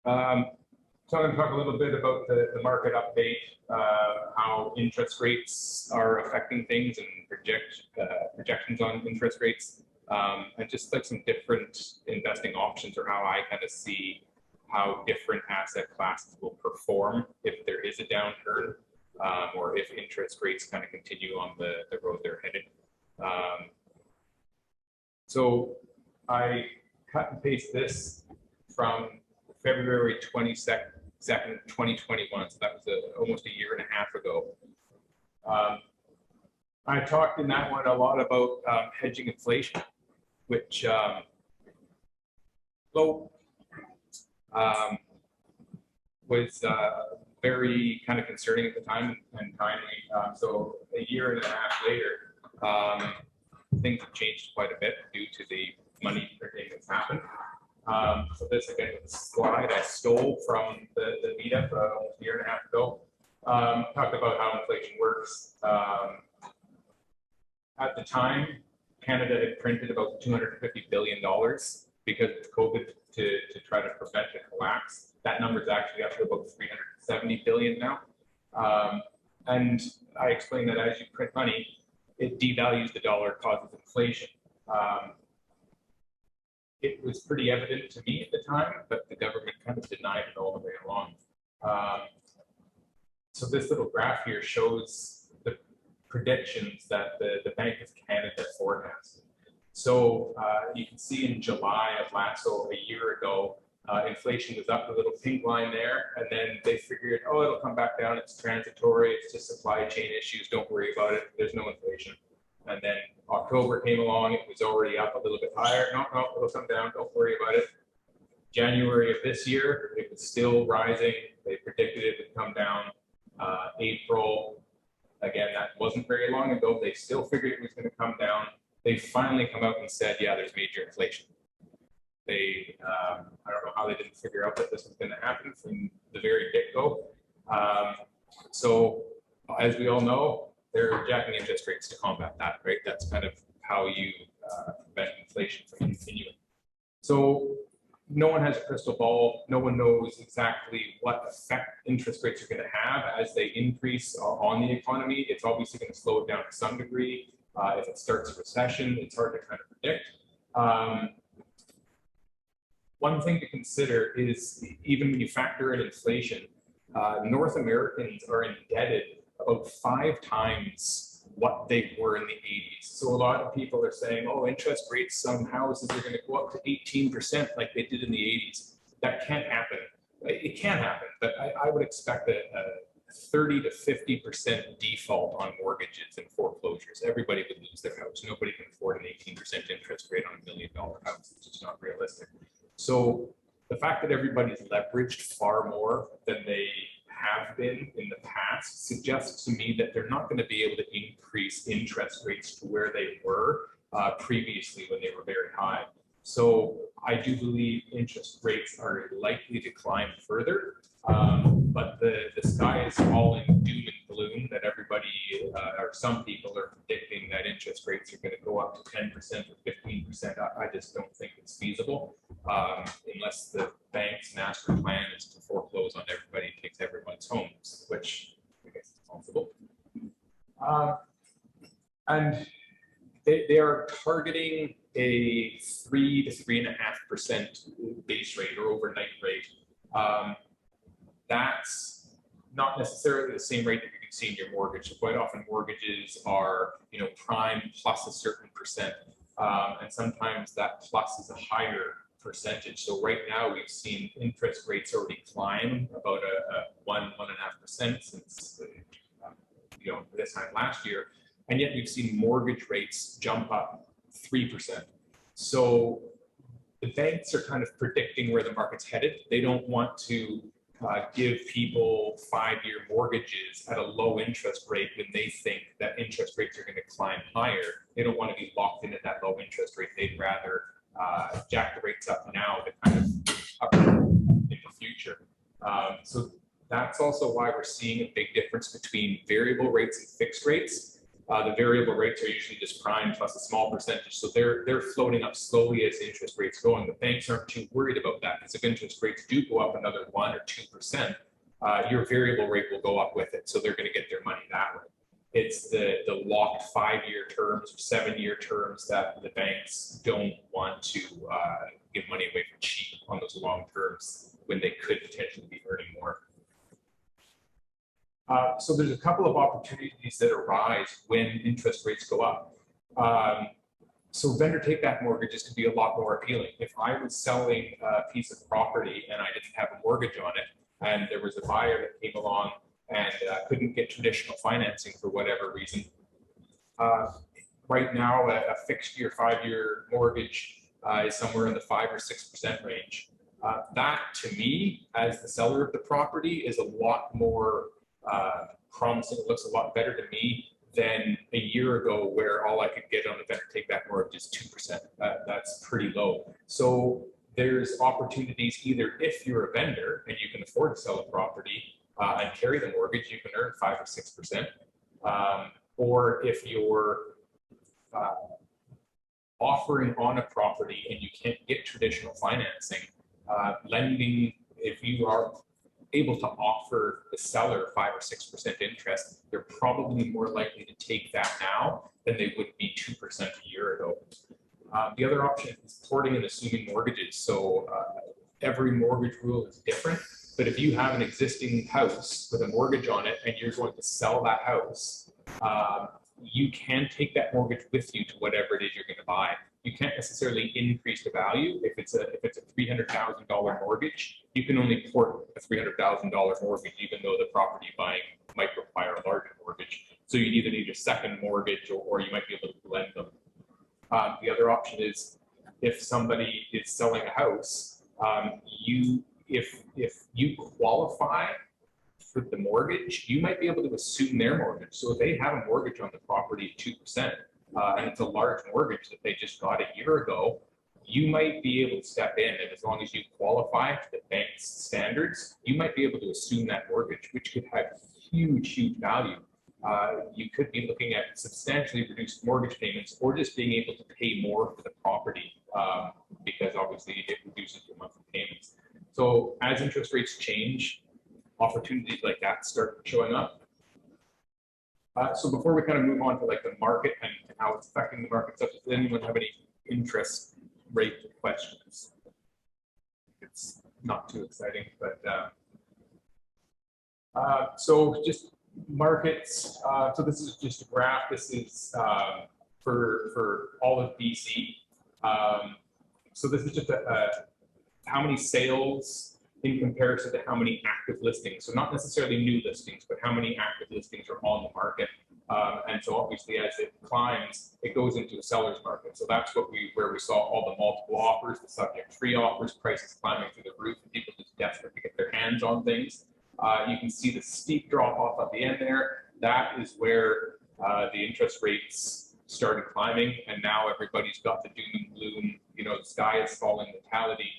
So I'm going to talk a little bit about the market update, how interest rates are affecting things and projections on interest rates, and just like some different investing options, or how I kind of see how different asset classes will perform if there is a downturn, or if interest rates kind of continue on the road they're headed. So I cut and paste this from February 22nd, 2021. So that was almost a year and a half ago. I talked in that one a lot about hedging inflation, which was very kind of concerning at the time and timely. So a year and a half later, things have changed quite a bit due to the money printing that's happened. So this again is a slide I stole from the meetup almost a year and a half ago. Talked about how inflation works. At the time, Canada had printed about $250 billion because of COVID to try to prevent a collapse. That number is actually up to about $370 billion now. And I explained that as you print money, it devalues the dollar, causes inflation. It was pretty evident to me at the time, but the government kind of denied it all the way along. So this little graph here shows the predictions that the Bank of Canada forecasted. So you can see in July of so a year ago, inflation was up, the little pink line there, and then they figured, oh, it'll come back down, it's transitory, it's just supply chain issues, don't worry about it, there's no inflation. And then October came along, it was already up a little bit higher. No, it'll come down, don't worry about it. January of this year, it was still rising. They predicted it would come down. April, again, that wasn't very long ago. They still figured it was going to come down. They finally come out and said, yeah, there's major inflation. They, I don't know how they didn't figure out that this was going to happen from the very get-go. So as we all know, they're jacking interest rates to combat that, right? That's kind of how you prevent inflation from continuing. So no one has a crystal ball. No one knows exactly what effect interest rates are going to have as they increase on the economy. It's obviously going to slow it down to some degree. If it starts a recession, it's hard to kind of predict. One thing to consider is, even when you factor in inflation, North Americans are indebted about 5 times what they were in the 80s. So a lot of people are saying, oh, interest rates, some houses are going to go up to 18% like they did in the 80s. That can't happen. It can happen, but I would expect a 30 to 50% default on mortgages and foreclosures. Everybody would lose their house. Nobody can afford an 18% interest rate on $1 million house. It's just not realistic. So the fact that everybody's leveraged far more than they have been in the past suggests to me that they're not going to be able to increase interest rates to where they were previously when they were very high. So I do believe interest rates are likely to climb further, but the sky is falling doom and gloom that everybody or some people are predicting that interest rates are going to go up to 10% or 15%. I just don't think it's feasible unless the bank's master plan is to foreclose on everybody and takes everyone's homes, which I guess is possible. And they are targeting a 3 to 3.5% base rate or overnight rate. That's not necessarily the same rate that you can see in your mortgage. So quite often mortgages are, prime plus a certain percent, and sometimes that plus is a higher percentage. So right now we've seen interest rates already climb about a 1.5% since this time last year, and yet we've seen mortgage rates jump up 3%. So the banks are kind of predicting where the market's headed. They don't want to give people 5-year mortgages at a low interest rate when they think that interest rates are going to climb higher. They don't want to be locked in at that low interest rate. They'd rather jack the rates up now to kind of up in the future. So that's also why we're seeing a big difference between variable rates and fixed rates. The variable rates are usually just prime plus a small percentage. So they're floating up slowly as interest rates go. And the banks aren't too worried about that, because if interest rates do go up another 1 or 2%, your variable rate will go up with it. So they're going to get their money that way. It's the locked 5-year terms or 7-year terms that the banks don't want to give money away for cheap on those long terms when they could potentially be earning more. So there's a couple of opportunities that arise when interest rates go up. So vendor take-back mortgages can be a lot more appealing. If I was selling a piece of property and I didn't have a mortgage on it, and there was a buyer that came along and couldn't get traditional financing for whatever reason, right now a fixed year 5-year mortgage is somewhere in the 5 or 6% range. That, to me, as the seller of the property, is a lot more promising. It looks a lot better to me than a year ago, where all I could get on the vendor take-back mortgage is 2%. That's pretty low. So there's opportunities, either if you're a vendor and you can afford to sell a property and carry the mortgage, you can earn 5 or 6%. Or if you're offering on a property and you can't get traditional financing, lending, if you are able to offer the seller 5 or 6% interest, they're probably more likely to take that now than they would be 2% a year ago. The other option is porting and assuming mortgages. So every mortgage rule is different, but if you have an existing house with a mortgage on it and you're going to sell that house, you can take that mortgage with you to whatever it is you're going to buy. You can't necessarily increase the value. If it's a $300,000 mortgage, you can only port a $300,000 mortgage, even though the property buying might require a larger mortgage. So you either need a second mortgage, or you might be able to blend them. The other option is, if somebody is selling a house, if you qualify for the mortgage, you might be able to assume their mortgage. So if they have a mortgage on the property at 2%, and it's a large mortgage that they just got a year ago, you might be able to step in, and as long as you qualify to the bank's standards, you might be able to assume that mortgage, which could have huge value. You could be looking at substantially reduced mortgage payments, or just being able to pay more for the property, because obviously it reduces your monthly payments. So as interest rates change, opportunities like that start showing up. So before we kind of move on to like the market and how it's affecting the market, does anyone have any interest rate questions? It's not too exciting, but so just markets. So this is just a graph. This is for all of BC. So this is just how many sales in comparison to how many active listings. So not necessarily new listings, but how many active listings are on the market. And so obviously as it climbs, it goes into a seller's market. So that's where we saw all the multiple offers, the subject free offers, prices climbing through the roof, and people just desperate to get their hands on things. You can see the steep drop off at the end there. That is where the interest rates started climbing, and now everybody's got the doom and gloom, the sky is falling mentality.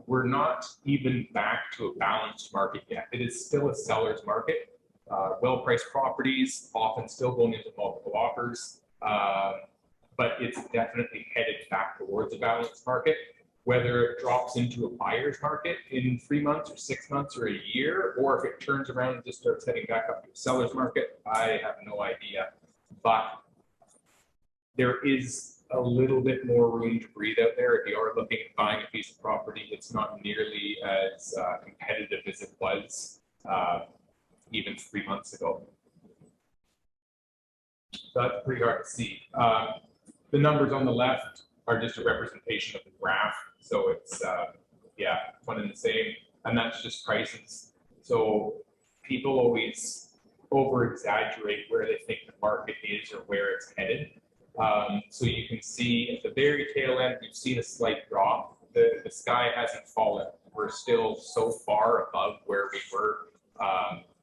We're not even back to a balanced market yet. It is still a seller's market. Well-priced properties often still going into multiple offers, but it's definitely headed back towards a balanced market. Whether it drops into a buyer's market in 3 months or 6 months or a year, or if it turns around and just starts heading back up to a seller's market, I have no idea. But there is a little bit more room to breathe out there. If you are looking at buying a piece of property, it's not nearly as competitive as it was even 3 months ago. So that's pretty hard to see. The numbers on the left are just a representation of the graph. So it's, yeah, one and the same, and that's just prices. So people always over-exaggerate where they think the market is or where it's headed. So you can see at the very tail end, we've seen a slight drop. The sky hasn't fallen. We're still so far above where we were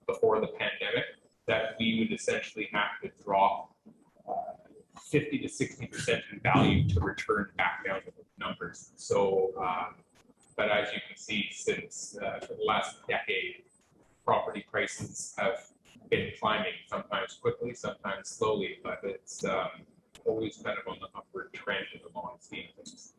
before the pandemic that we would essentially have to drop 50 to 60% in value to return back down to the numbers. So, but as you can see, since for the last decade, property prices have been climbing, sometimes quickly, sometimes slowly, but it's always kind of on the upward trend in the long scheme of things.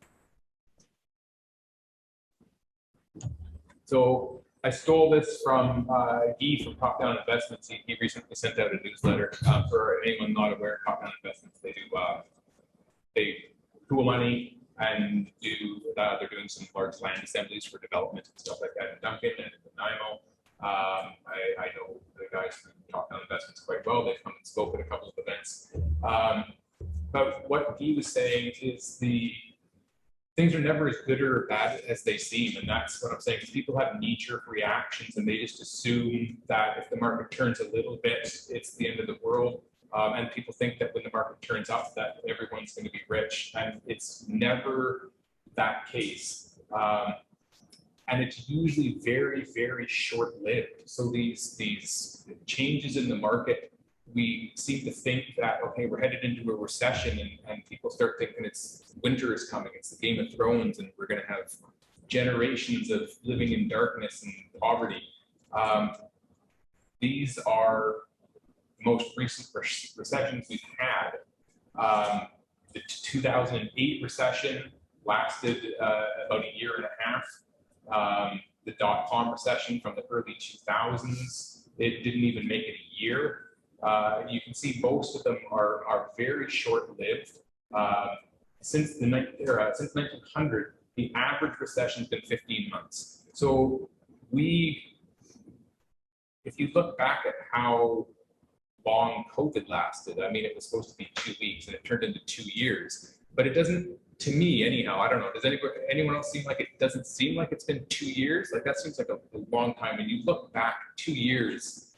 So I stole this from Guy from Top Down Investments. He recently sent out a newsletter for anyone not aware. Top Down Investments, they pool money and they're doing some large land assemblies for development and stuff like that in Duncan and in Nanaimo. I know the guys from Top Down Investments quite well. They've come and spoke at a couple of events. But what Guy was saying is things are never as good or bad as they seem, and that's what I'm saying. Is people have knee-jerk reactions, and they just assume that if the market turns a little bit, it's the end of the world. And people think that when the market turns up, that everyone's going to be rich, and it's never that case. And it's usually very, very short-lived. So these changes in the market, we seem to think that, okay, we're headed into a recession, and people start thinking winter is coming, it's the Game of Thrones, and we're going to have generations of living in darkness and poverty. These are the most recent recessions we've had. The 2008 recession lasted about a year and a half. The dot-com recession from the early 2000s, it didn't even make it a year. You can see most of them are very short-lived. Since 1900, the average recession has been 15 months. So if you look back at how long COVID lasted, I mean, it was supposed to be 2 weeks and it turned into 2 years. But it doesn't, to me anyhow, I don't know, does anyone else seem like it doesn't seem like it's been 2 years? Like that seems like a long time. And you look back 2 years,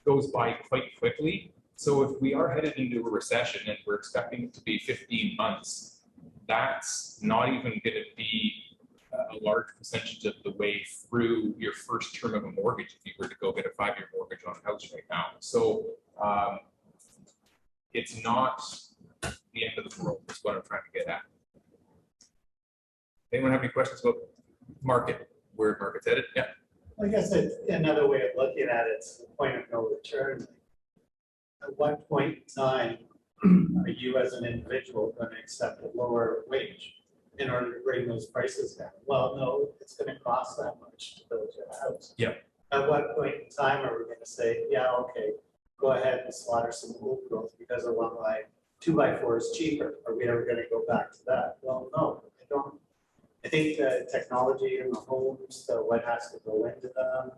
goes by quite quickly. So if we are headed into a recession and we're expecting it to be 15 months, that's not even going to be a large percentage of the way through your first term of a mortgage if you were to go get a 5-year mortgage on a house right now. So it's not the end of the world, is what I'm trying to get at. Anyone have any questions about market, where market's headed? Yeah. I guess it's another way of looking at it, it's the point of no return. At what point in time are you as an individual going to accept a lower wage in order to bring those prices down? Well, no, it's going to cost that much to build your house. Yeah. At what point in time are we going to say, yeah, okay, go ahead and slaughter some old growth because a 2x4 is cheaper? Are we ever going to go back to that? Well, no, I don't. I think the technology in the homes, what has to go into them,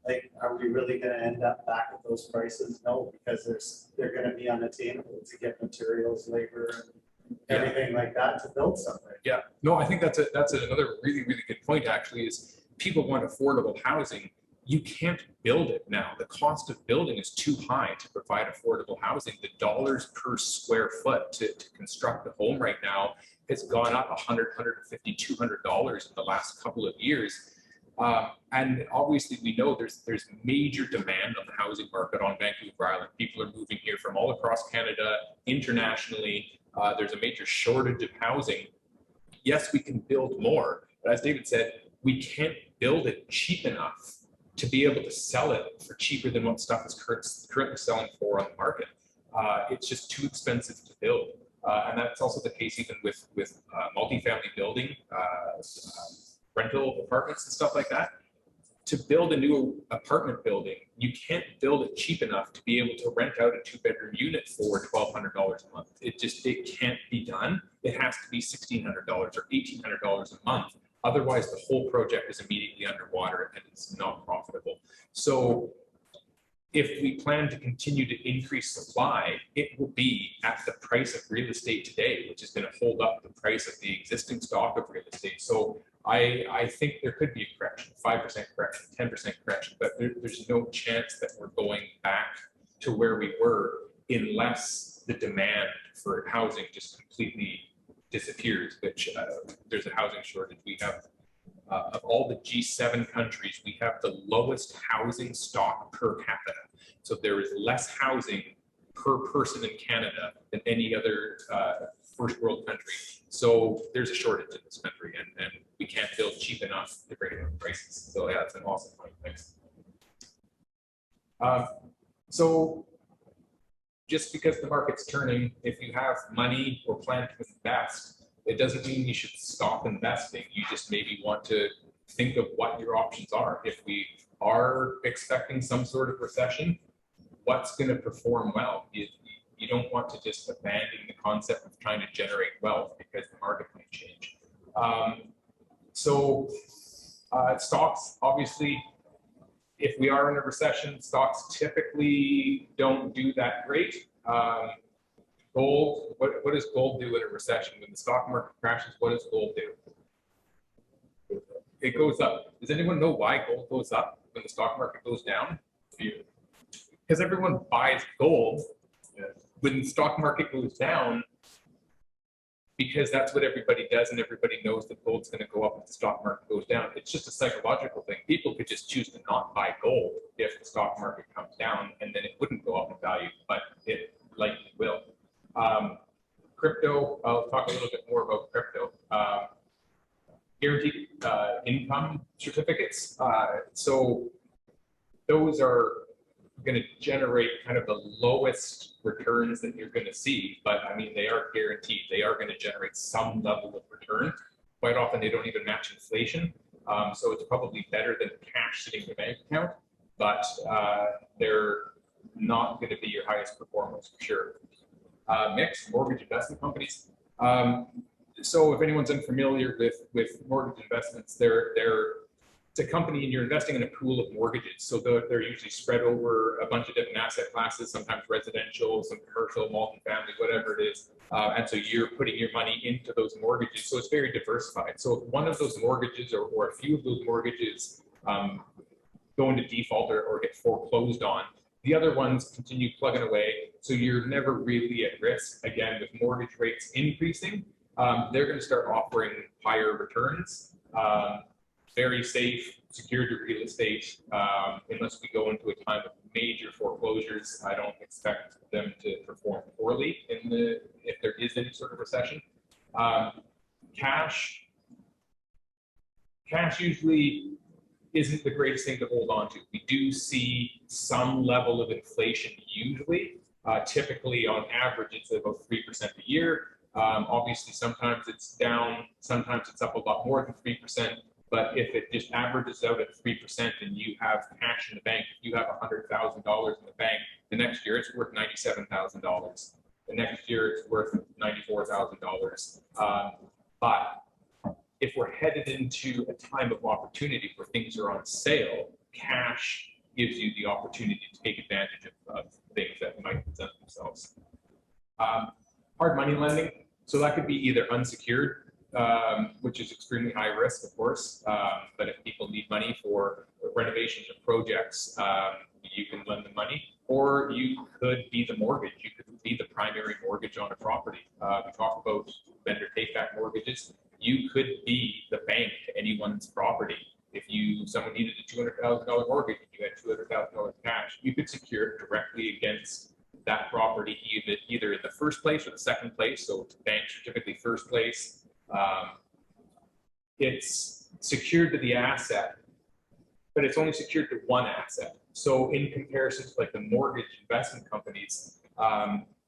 like, are we really going to end up back at those prices? No, because they're going to be unattainable to get materials, labor, and everything like that to build something. Yeah, no, I think that's another really, really good point. Actually, is people want affordable housing. You can't build it now. The cost of building is too high to provide affordable housing. The dollars per square foot to construct a home right now has gone up $100, $150, $200 in the last couple of years. And obviously we know there's major demand on the housing market on Vancouver Island. People are moving here from all across Canada, internationally. There's a major shortage of housing. Yes, we can build more, but as David said, we can't build it cheap enough to be able to sell it for cheaper than what stuff is currently selling for on the market. It's just too expensive to build. And that's also the case even with multifamily building, rental apartments and stuff like that. To build a new apartment building, you can't build it cheap enough to be able to rent out a 2-bedroom unit for $1,200 a month. It can't be done. It has to be $1,600 or $1,800 a month. Otherwise, the whole project is immediately underwater and it's not profitable. So if we plan to continue to increase supply, it will be at the price of real estate today, which is going to hold up the price of the existing stock of real estate. So I think there could be a correction, 5% correction, 10% correction, but there's no chance that we're going back to where we were unless the demand for housing just completely disappears, which there's a housing shortage. We have, of all the G7 countries, we have the lowest housing stock per capita. So there is less housing per person in Canada than any other first world country. So there's a shortage in this country, and we can't build cheap enough to bring down prices. So yeah, that's an awesome point. Thanks. So just because the market's turning, if you have money or plan to invest, it doesn't mean you should stop investing. You just maybe want to think of what your options are. If we are expecting some sort of recession, what's going to perform well? You don't want to just abandon the concept of trying to generate wealth because the market might change. Stocks, obviously, if we are in a recession, stocks typically don't do that great. Gold, what does gold do in a recession? When the stock market crashes, what does gold do? It goes up. Does anyone know why gold goes up when the stock market goes down? Because everyone buys gold when the stock market goes down, because that's what everybody does, and everybody knows that gold's going to go up if the stock market goes down. It's just a psychological thing. People could just choose to not buy gold if the stock market comes down, and then it wouldn't go up in value, but it likely will. Crypto, I'll talk a little bit more about crypto. Guaranteed income certificates. So those are going to generate kind of the lowest returns that you're going to see, but I mean, they are guaranteed. They are going to generate some level of return. Quite often, they don't even match inflation. So it's probably better than cash sitting in a bank account, but they're not going to be your highest performers for sure. Mixed mortgage investment companies. So if anyone's unfamiliar with mortgage investments, it's a company and you're investing in a pool of mortgages. So they're usually spread over a bunch of different asset classes, sometimes residential, some commercial, multifamily, whatever it is. And so you're putting your money into those mortgages. So it's very diversified. So if one of those mortgages or a few of those mortgages go into default or get foreclosed on, the other ones continue plugging away. So you're never really at risk. Again, with mortgage rates increasing, they're going to start offering higher returns. Very safe, secured real estate. Unless we go into a time of major foreclosures, I don't expect them to perform poorly if there is any sort of recession. Cash usually isn't the greatest thing to hold on to. We do see some level of inflation usually. Typically, on average, it's about 3% a year. Obviously, sometimes it's down, sometimes it's up a lot more than 3%. But if it just averages out at 3% and you have cash in the bank, if you have $100,000 in the bank, the next year it's worth $97,000. The next year it's worth $94,000. But if we're headed into a time of opportunity where things are on sale, cash gives you the opportunity to take advantage of things that might present themselves. Hard money lending, so that could be either unsecured, which is extremely high risk, of course. But if people need money for renovations or projects, you can lend them money, or you could be the mortgage. You could be the primary mortgage on a property. We talk about vendor take-back mortgages. You could be the bank to anyone's property. If someone needed a $200,000 mortgage and you had $200,000 cash, you could secure it directly against that property, either in the first place or the second place. So banks are typically first place. It's secured to the asset, but it's only secured to one asset. So in comparison to like the mortgage investment companies,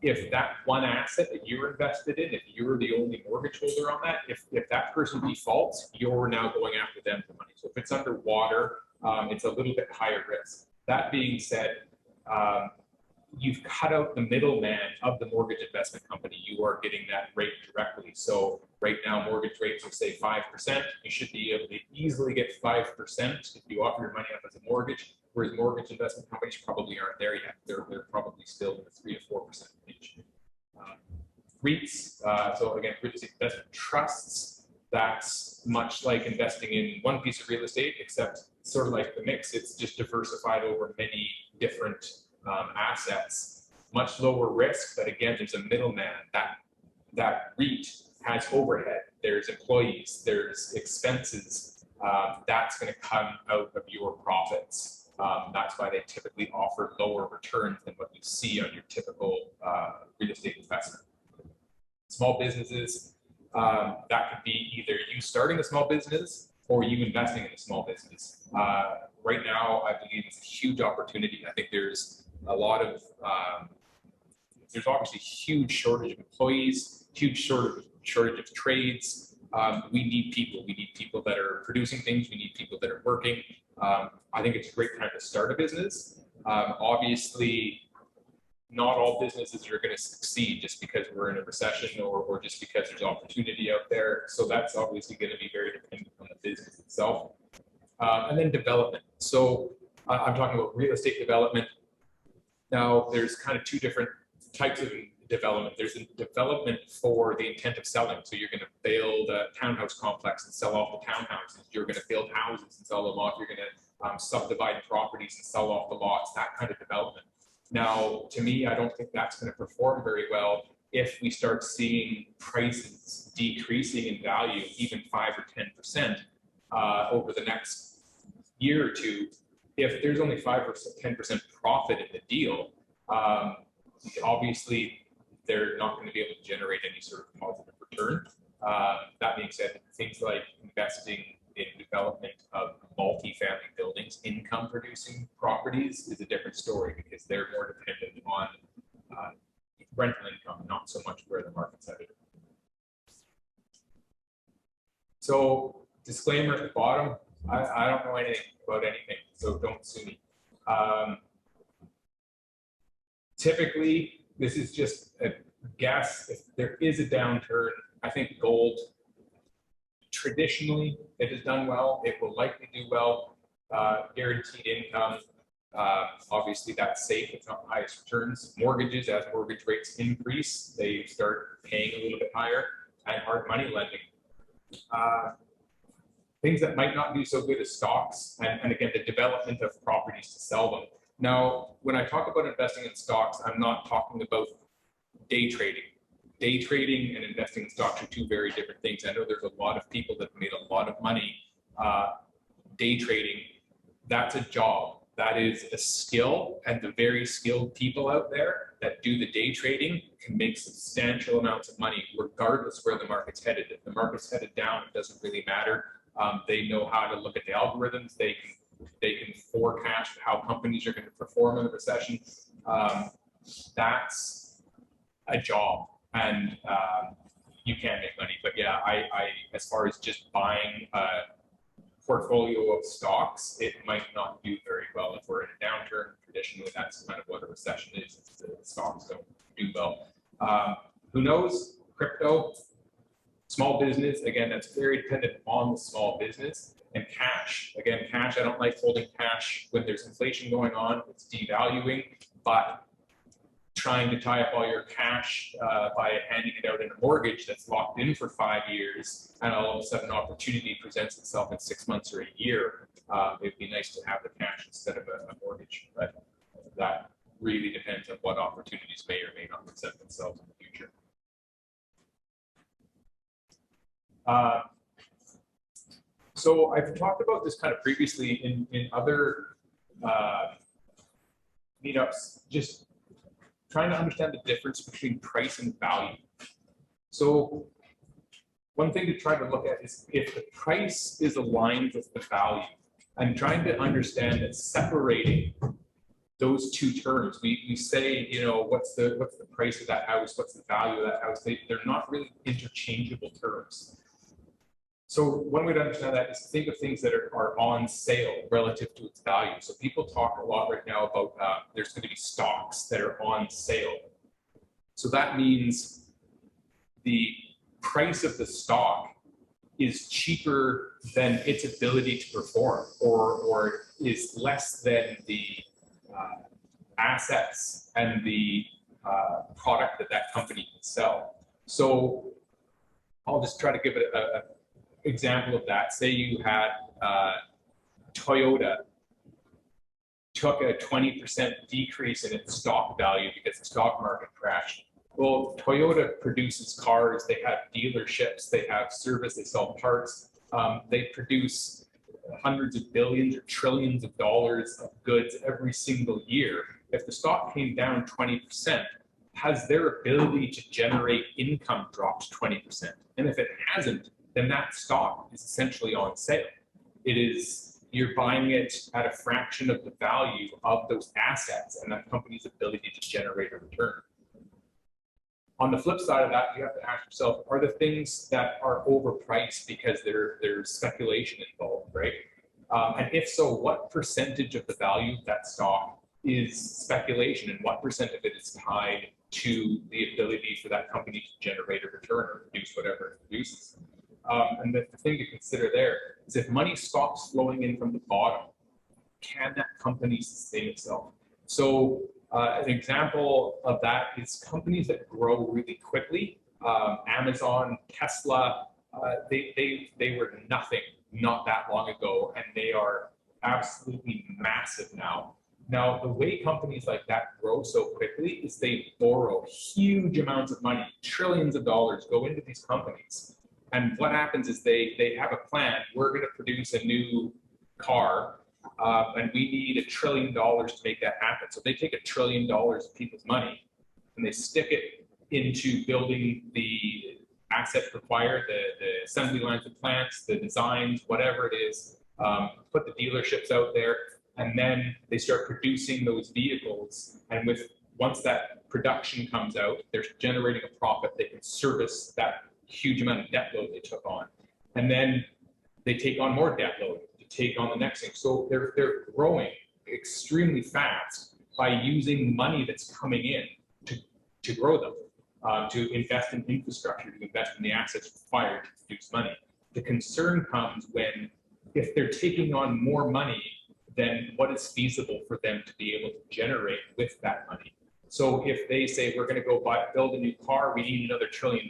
if that one asset that you're invested in, if you're the only mortgage holder on that, if that person defaults, you're now going after them for money. So if it's underwater, it's a little bit higher risk. That being said, you've cut out the middleman of the mortgage investment company. You are getting that rate directly. So right now, mortgage rates are say 5%. You should be able to easily get 5% if you offer your money up as a mortgage, whereas mortgage investment companies probably aren't there yet. They're probably still in the 3 to 4% range. REITs, so again, real estate investment trusts, that's much like investing in one piece of real estate, except sort of like the mix, it's just diversified over many different assets, much lower risk, but again, there's a middleman. That REIT has overhead, there's employees, there's expenses, that's going to come out of your profits. That's why they typically offer lower returns than what you see on your typical real estate investment. Small businesses, that could be either you starting a small business or you investing in a small business. Right now, I believe it's a huge opportunity. I think there's a lot of, there's obviously huge shortage of employees, huge shortage of trades. We need people. We need people that are producing things. We need people that are working. I think it's a great time to start a business. Obviously, not all businesses are going to succeed just because we're in a recession or just because there's opportunity out there. So that's obviously going to be very dependent on the business itself. And then development. So I'm talking about real estate development. Now, there's kind of two different types of development. There's a development for the intent of selling. So you're going to build a townhouse complex and sell off the townhouses. You're going to build houses and sell them off. You're going to subdivide properties and sell off the lots, that kind of development. Now, to me, I don't think that's going to perform very well if we start seeing prices decreasing in value, even 5 or 10% over the next year or two. If there's only 5 or 10% profit in the deal, obviously they're not going to be able to generate any sort of positive return. That being said, things like investing in development of multi-family buildings, income-producing properties is a different story because they're more dependent on rental income, not so much where the market's headed. So, disclaimer at the bottom, I don't know anything about anything, so don't sue me. Typically, this is just a guess. If there is a downturn, I think gold, traditionally, it has done well. It will likely do well. Guaranteed income, obviously that's safe. It's not the highest returns. Mortgages, as mortgage rates increase, they start paying a little bit higher. And hard money lending. Things that might not do so good as stocks, and again, the development of properties to sell them. Now, when I talk about investing in stocks, I'm not talking about day trading. Day trading and investing in stocks are two very different things. I know there's a lot of people that have made a lot of money day trading. That's a job. That is a skill, and the very skilled people out there that do the day trading can make substantial amounts of money regardless where the market's headed. If the market's headed down, it doesn't really matter. They know how to look at the algorithms. They can forecast how companies are going to perform in a recession. That's a job, and you can make money. But yeah, I as far as just buying a portfolio of stocks, it might not do very well. If we're in a downturn, traditionally that's kind of what a recession is. The stocks don't do well. Who knows? Crypto. Small business, again, that's very dependent on the small business. And cash, again, cash, I don't like holding cash when there's inflation going on, it's devaluing, but trying to tie up all your cash by handing it out in a mortgage that's locked in for 5 years, and all of a sudden an opportunity presents itself in 6 months or a year, it'd be nice to have the cash instead of a mortgage, but that really depends on what opportunities may or may not present themselves in the future. So I've talked about this kind of previously in other meetups, just trying to understand the difference between price and value. So one thing to try to look at is if the price is aligned with the value, and trying to understand that separating those two terms, we say, you know, what's the price of that house, what's the value of that house, they're not really interchangeable terms. So one way to understand that is to think of things that are on sale relative to its value. So people talk a lot right now about there's going to be stocks that are on sale. So that means the price of the stock is cheaper than its ability to perform, or is less than the assets and the product that that company can sell. So I'll just try to give it a example of that. Say you had Toyota took a 20% decrease in its stock value because the stock market crashed. Well, Toyota produces cars, they have dealerships, they have service, they sell parts, they produce hundreds of billions or trillions of dollars of goods every single year. If the stock came down 20%, has their ability to generate income dropped 20%? And if it hasn't, then that stock is essentially on sale. It is you're buying it at a fraction of the value of those assets and that company's ability to generate a return. On the flip side of that, you have to ask yourself, are the things that are overpriced because there's speculation involved, right? And if so, what percentage of the value of that stock is speculation and what percent of it is tied to the ability for that company to generate a return or produce whatever it produces? And the thing to consider there is if money stops flowing in from the bottom, can that company sustain itself? So an example of that is companies that grow really quickly. Amazon, Tesla, they were nothing not that long ago, and they are absolutely massive now. Now, the way companies like that grow so quickly is they borrow huge amounts of money, trillions of dollars go into these companies. And what happens is they have a plan. We're going to produce a new car, and we need $1 trillion to make that happen. So they take $1 trillion of people's money and they stick it into building the assets required, the assembly lines of plants, the designs, whatever it is, put the dealerships out there, and then they start producing those vehicles. And once that production comes out, they're generating a profit. They can service that huge amount of debt load they took on. And then they take on more debt load to take on the next thing. So they're growing extremely fast by using money that's coming in to grow them, to invest in infrastructure, to invest in the assets required to produce money. The concern comes when, if they're taking on more money than what is feasible for them to be able to generate with that money. So if they say, we're going to go build a new car, we need another $1 trillion,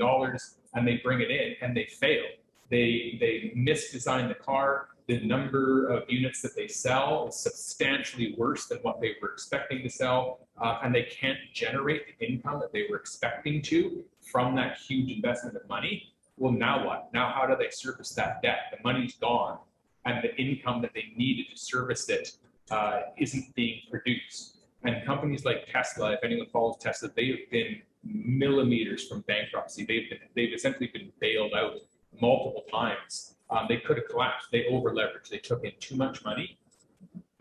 and they bring it in and they fail. They misdesign the car. The number of units that they sell is substantially worse than what they were expecting to sell, and they can't generate the income that they were expecting to from that huge investment of money. Well, now what? Now how do they service that debt? The money's gone, and the income that they needed to service it isn't being produced. And companies like Tesla, if anyone follows Tesla, they have been millimeters from bankruptcy. They've essentially been bailed out multiple times. They could have collapsed. They over-leveraged. They took in too much money.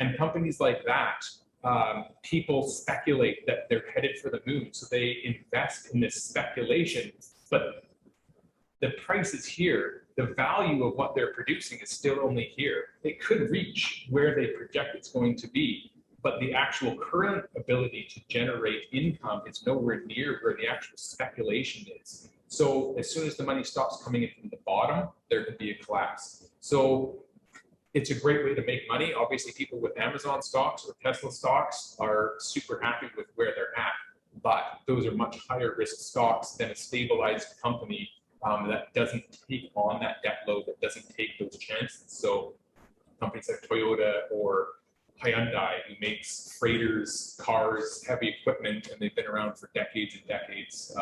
And companies like that, people speculate that they're headed for the moon. So they invest in this speculation, but the price is here. The value of what they're producing is still only here. It could reach where they project it's going to be, but the actual current ability to generate income is nowhere near where the actual speculation is. So as soon as the money stops coming in from the bottom, there could be a collapse. So it's a great way to make money. Obviously, people with Amazon stocks or Tesla stocks are super happy with where they're at, but those are much higher risk stocks than a stabilized company that doesn't take on that debt load, that doesn't take those chances. So companies like Toyota or Hyundai, who makes freighters, cars, heavy equipment, and they've been around for decades and decades.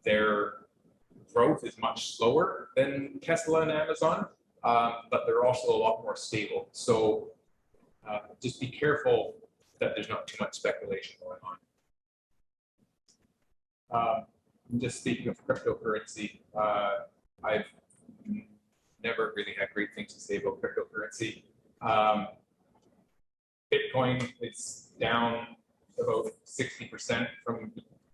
Their growth is much slower than Tesla and Amazon, but they're also a lot more stable. So just be careful that there's not too much speculation going on. Just speaking of cryptocurrency, I've never really had great things to say about cryptocurrency. Bitcoin is down about 60% from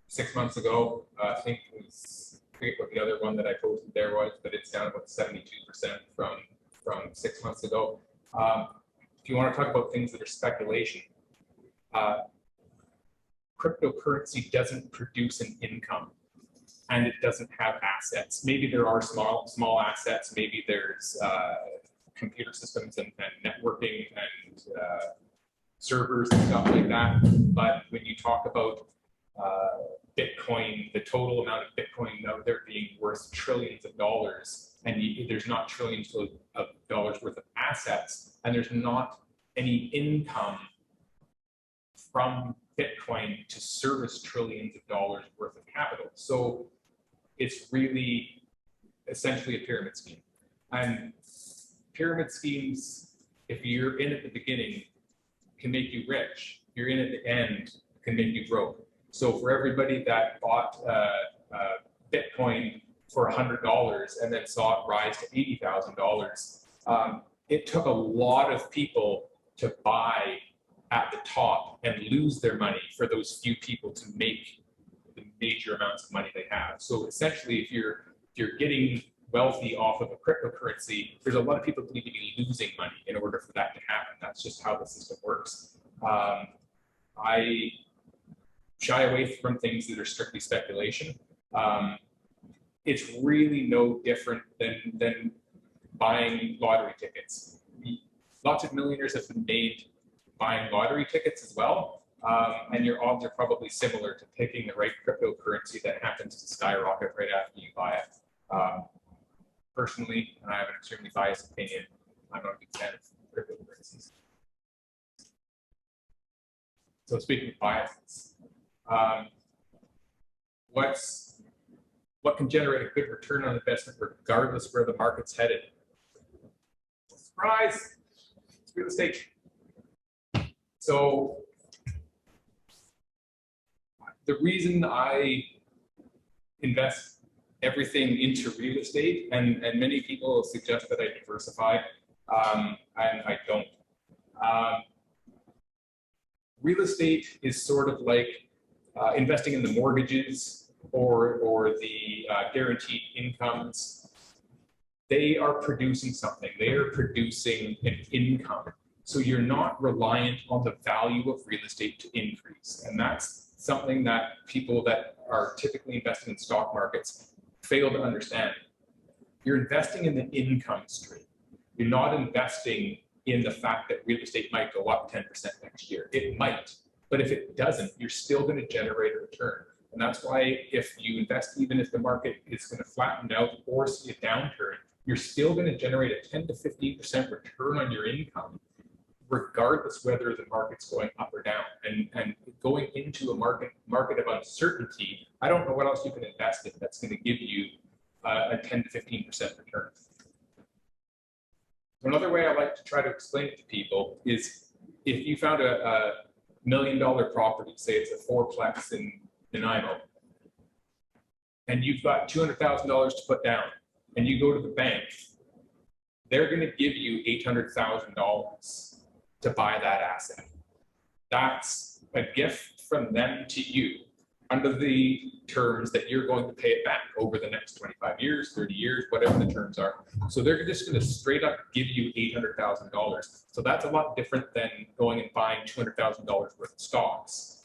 6 months ago. I think it was, I forget what the other one that I posted there was, but it's down about 72% from 6 months ago. If you want to talk about things that are speculation, cryptocurrency doesn't produce an income, and it doesn't have assets. Maybe there are small assets. Maybe there's computer systems and networking and servers and stuff like that. But when you talk about Bitcoin, the total amount of Bitcoin out there being worth trillions of dollars, and there's not trillions of dollars worth of assets, and there's not any income from Bitcoin to service trillions of dollars worth of capital. So it's really essentially a pyramid scheme. And pyramid schemes, if you're in at the beginning, can make you rich. If you're in at the end, can make you broke. So for everybody that bought Bitcoin for $100 and then saw it rise to $80,000, it took a lot of people to buy at the top and lose their money for those few people to make the major amounts of money they have. So essentially, if you're getting wealthy off of a cryptocurrency, there's a lot of people who need to be losing money in order for that to happen. That's just how the system works. I shy away from things that are strictly speculation. It's really no different than buying lottery tickets. Lots of millionaires have been made buying lottery tickets as well. And your odds are probably similar to picking the right cryptocurrency that happens to skyrocket right after you buy it. Personally, and I have an extremely biased opinion, I'm not a big fan of cryptocurrencies. So speaking of biases, what can generate a good return on investment regardless of where the market's headed? Surprise! It's real estate. So the reason I invest everything into real estate, and many people suggest that I diversify, and I don't. Real estate is sort of like investing in the mortgages or the guaranteed incomes. They are producing something. They are producing an income. So you're not reliant on the value of real estate to increase. And that's something that people that are typically investing in stock markets fail to understand. You're investing in the income stream. You're not investing in the fact that real estate might go up 10% next year. It might, but if it doesn't, you're still going to generate a return. And that's why if you invest, even if the market is going to flatten out or see a downturn, you're still going to generate a 10 to 15% return on your income, regardless whether the market's going up or down. And going into a market of uncertainty, I don't know what else you can invest in that's going to give you a 10 to 15% return. Another way I like to try to explain it to people is if you found a $1 million property, say it's a fourplex in Nanaimo, and you've got $200,000 to put down, and you go to the bank, they're going to give you $800,000 to buy that asset. That's a gift from them to you under the terms that you're going to pay it back over the next 25 years, 30 years, whatever the terms are. So they're just going to straight up give you $800,000. So that's a lot different than going and buying $200,000 worth of stocks,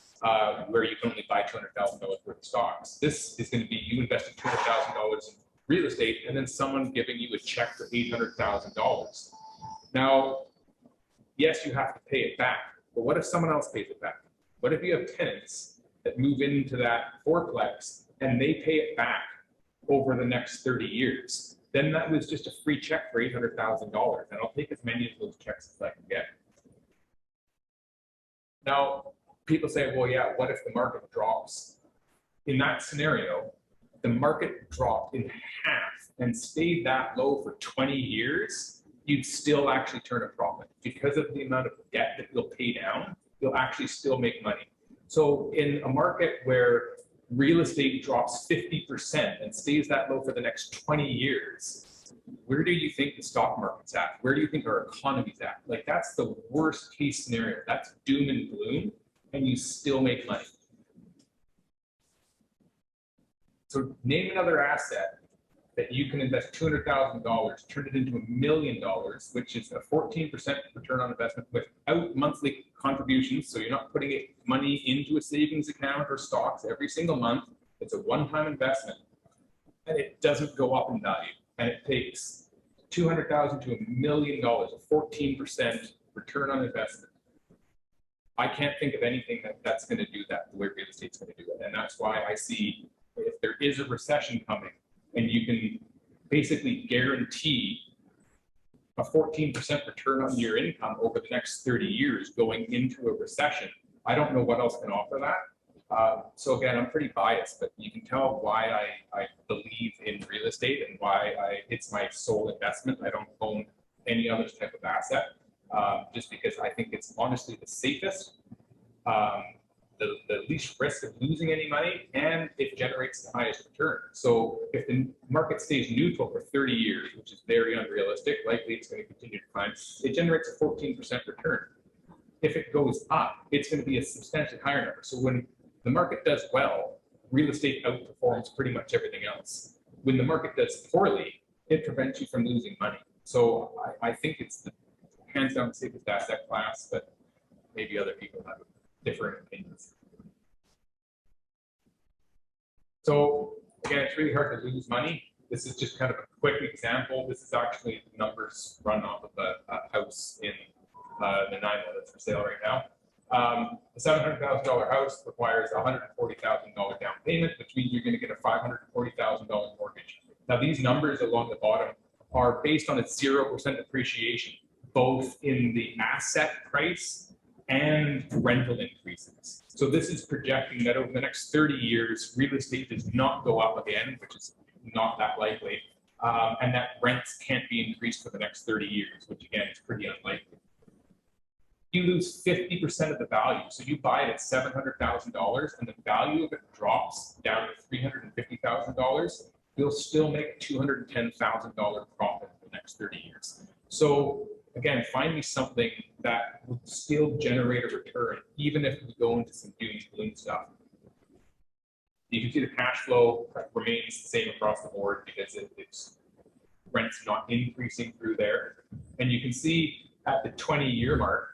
where you can only buy $200,000 worth of stocks. This is going to be you investing $200,000 in real estate and then someone giving you a check for $800,000. Now, yes, you have to pay it back, but what if someone else pays it back? What if you have tenants that move into that fourplex and they pay it back over the next 30 years? Then that was just a free check for $800,000, and I'll take as many of those checks as I can get. Now, people say, well, yeah, what if the market drops? In that scenario, the market dropped in half and stayed that low for 20 years, you'd still actually turn a profit. Because of the amount of debt that you'll pay down, you'll actually still make money. So in a market where real estate drops 50% and stays that low for the next 20 years, where do you think the stock market's at? Where do you think our economy's at? Like, that's the worst case scenario. That's doom and gloom, and you still make money. So name another asset that you can invest $200,000, turn it into $1 million, which is a 14% return on investment without monthly contributions. So you're not putting money into a savings account or stocks every single month. It's a one-time investment, and it doesn't go up in value. And it takes $200,000 to $1 million, a 14% return on investment. I can't think of anything that's going to do that the way real estate's going to do it. And that's why I see if there is a recession coming, and you can basically guarantee a 14% return on your income over the next 30 years going into a recession, I don't know what else can offer that. So again, I'm pretty biased, but you can tell why I believe in real estate and why it's my sole investment. I don't own any other type of asset, just because I think it's honestly the safest, the least risk of losing any money, and it generates the highest return. So if the market stays neutral for 30 years, which is very unrealistic, likely it's going to continue to climb, it generates a 14% return. If it goes up, it's going to be a substantially higher number. So when the market does well, real estate outperforms pretty much everything else. When the market does poorly, it prevents you from losing money. So I think it's the hands down the safest asset class, but maybe other people have different opinions. So again, it's really hard to lose money. This is just kind of a quick example. This is actually numbers run off of a house in Nanaimo that's for sale right now. The $700,000 house requires a $140,000 down payment, which means you're going to get a $540,000 mortgage. Now, these numbers along the bottom are based on a 0% appreciation, both in the asset price and rental increases. So this is projecting that over the next 30 years, real estate does not go up again, which is not that likely, and that rents can't be increased for the next 30 years, which again is pretty unlikely. You lose 50% of the value. So you buy it at $700,000 and the value of it drops down to $350,000. You'll still make a $210,000 profit in the next 30 years. So again, find me something that would still generate a return, even if we go into some doom and gloom stuff. You can see the cash flow remains the same across the board because it's rent's not increasing through there. And you can see at the 20-year mark,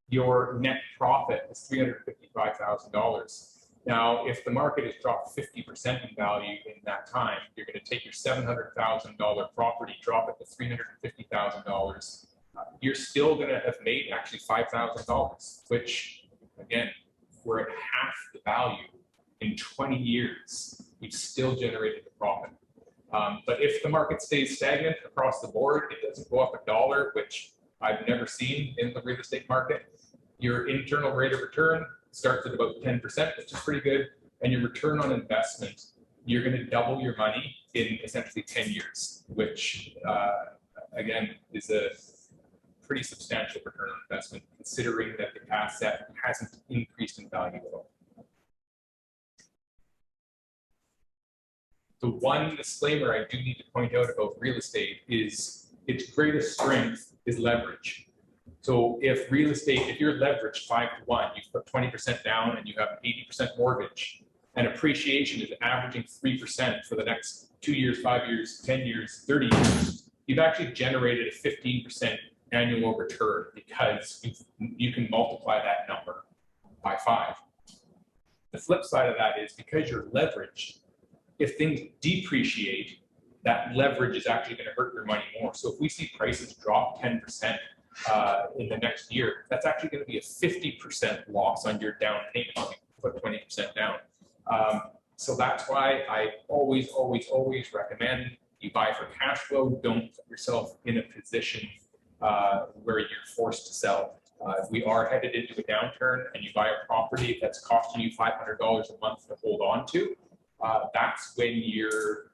your net profit is $355,000. Now, if the has dropped 50% in value in that time, you're going to take your $700,000 property, drop it to $350,000. You're still going to have made actually $5,000, which again, we're at half the value in 20 years. You've still generated a profit. But if the market stays stagnant across the board, it doesn't go up $1, which I've never seen in the real estate market. Your internal rate of return starts at about 10%, which is pretty good. And your return on investment, you're going to double your money in essentially 10 years, which again is a pretty substantial return on investment, considering that the asset hasn't increased in value at all. The one disclaimer I do need to point out about real estate is its greatest strength is leverage. So if real estate, if you're leveraged 5-to-1, you put 20% down and you have an 80% mortgage, and appreciation is averaging 3% for the next 2 years, 5 years, 10 years, 30 years, you've actually generated a 15% annual return because you can multiply that number by 5. The flip side of that is because you're leveraged, if things depreciate, that leverage is actually going to hurt your money more. So if we see prices drop 10% in the next year, that's actually going to be a 50% loss on your down payment if you put 20% down. So that's why I always recommend you buy for cash flow. Don't put yourself in a position where you're forced to sell. If we are headed into a downturn and you buy a property that's costing you $500 a month to hold on to, that's when you're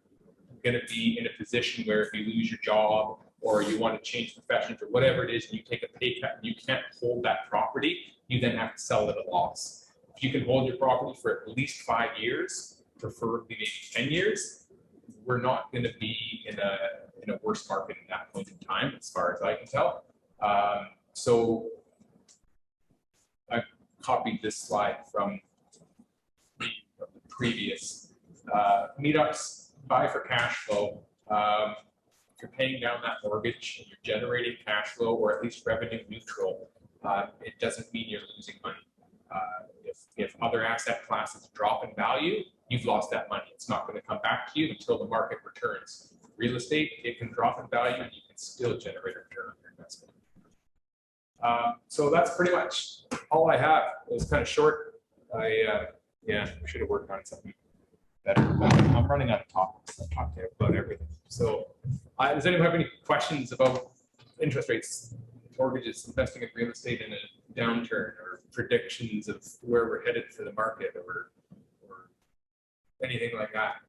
going to be in a position where if you lose your job or you want to change professions or whatever it is, and you take a pay cut and you can't hold that property, you then have to sell it at a loss. If you can hold your property for at least 5 years, preferably maybe 10 years, we're not going to be in a worse market at that point in time, as far as I can tell. So I copied this slide from the previous meetups. Buy for cash flow. If you're paying down that mortgage and you're generating cash flow or at least revenue neutral, it doesn't mean you're losing money. If other asset classes drop in value, you've lost that money. It's not going to come back to you until the market returns. Real estate, it can drop in value and you can still generate a return on your investment. So that's pretty much all I have. It was kind of short. I should have worked on something better. I'm running out of topics. I've talked about everything. So does anyone have any questions about interest rates, mortgages, investing in real estate in a downturn, or predictions of where we're headed for the market, or anything like that?